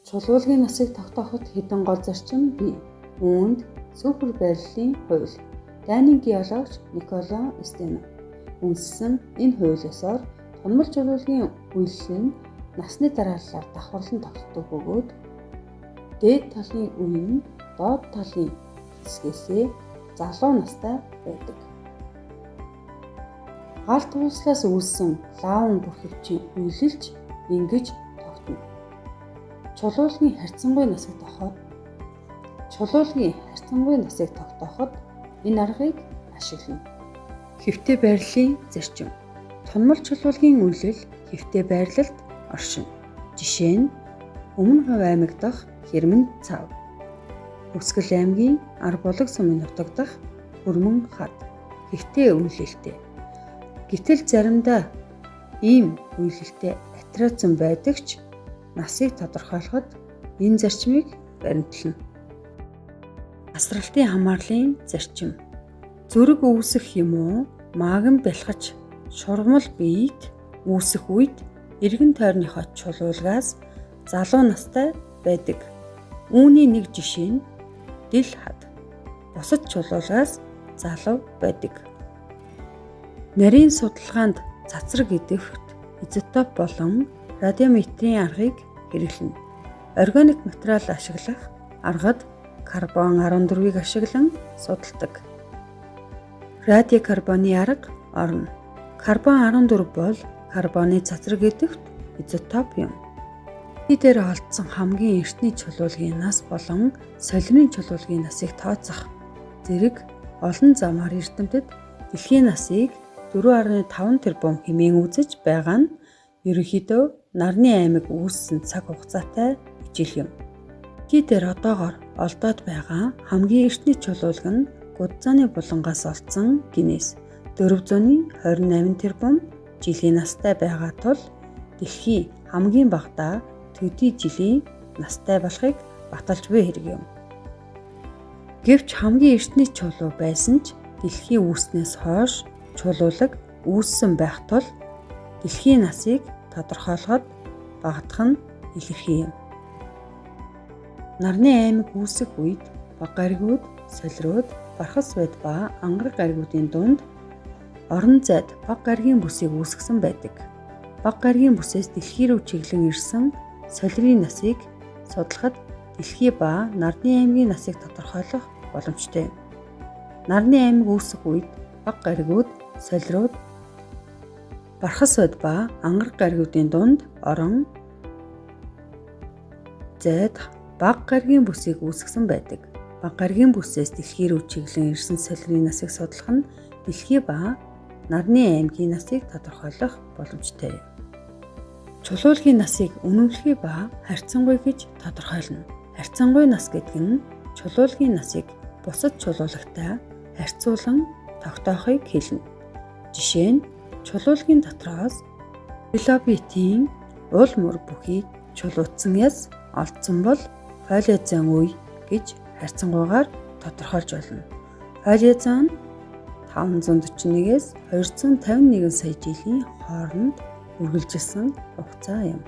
Чулуулгын насыг тогтооход хэдэн гол зарчим бий. Үүнд супер байрлалын хууль, дайнын геологч Николо Стена үндэслэн энэ хуулиасаар тунмал чулуулгын үйлэл нь насны дарааллаар давхарлан тогтдог бөгөөд дээд талын үе нь доод талын хэсгээсээ залуу настай байдаг. Галт хуслаас үүссэн лаун бүрхэгчийн үйлэлж ингэж тогтно. Чулуулгын харьцангуй насыг тогтооход энэ аргыг ашиглана. Хэвтээ байрлалын зарчим. Тунмал чулуулгын үйлэл хэвтээ байрлалд оршино. Жишээ нь Өмнө Хувь аймаг дахь Хэрмэн цав, Өвсгөл аймгийн Арбулаг сумын нутаг дахь Хөрмөн хад хэвтээ үйлэлтэй. Гэтэл заримдаа ийм үйлэлтэй операци байдаг ч насыг тодорхойлоход энэ зарчмыг баримтлана. Асралтын хамаарлын зарчим. Зүрэг үүсэх юм уу мааг нь бэлхаж шургамал биед үүсэх үед эргэн тойрныхоо чулуулгаас залуу настай байдаг. Үүний нэг жишээ нь дил хад. Бусад чулуулгаас залуу байдаг. Нарийн судалгаанд цацраг идэвхт изотоп болон радиометрийн аргыг хэрэглэнэ. Органик материал ашиглах аргад карбон 14-ийг ашиглан судалдаг. Радиокарбоны арга орно. Карбон 14 бол карбоны цацраг идэвхт изотоп юм. Дээр олдсон хамгийн эртний чулуулгын нас болон солирын чулуулгын насыг тооцох зэрэг олон замаар эрдэмтэд дэлхийн насыг 4.5 тэрбум хэмээн үзэж байгаа нь ерөнхийдөө нарны аймаг үүссэн цаг хугацаатай ижил юм. Дээр одоогоор олдоод байгаа хамгийн эртний чулуулга нь Гудзааны булангаас олдсон гинээс 428 тэрбум жилийн настай байгаа тул дэлхий хамгийн багадаа төдий жилийн настай болохыг баталж буй хэрэг юм. Гэвч хамгийн эртний чулуу байсан ч дэлхийн үүснээс хойш чулуулаг үүссэн байх тул дэлхийн насыг тодорхойлоход багадах нь илэрхий юм. Нарны аймаг үүсэх үед баг гаригууд, солируд, бархас бод ба ангараг гаригуудын дунд орон зайд баг гаригийн бүсийг үүсгэсэн байдаг. Баг гаригийн бүсээс дэлхий рүү чиглэн ирсэн солирын насыг судлахад дэлхий ба нарны аймгийн насыг тодорхойлох боломжтой. Нарны аймаг үүсэх үед баг гаригууд, солируд, бархас бод ба ангараг гаригуудын дунд орон зайд баг гаригийн бүсийг үүсгэсэн байдаг. Баг гаригийн бүсээс дэлхий рүү чиглэн ирсэн солирын насыг судлах нь дэлхий ба нарны аймгийн насыг тодорхойлох боломжтой. Чулуулгын насыг үнэмлэхий ба харьцангуй гэж тодорхойлно. Харьцангуй нас гэдэг нь чулуулгын насыг бусад чулуулагтай харьцуулан тогтоохыг хэлнэ. Жишээ нь чулуулгын дотроос килобитийн уул мөр бүхий чулуутсан яс олдсон бол палеозойн үе гэж харьцангуйгаар тодорхойлж болно. Палеозой нь 541-ээс 251 сая жилийн хооронд үргэлжилсэн хугацаа юм.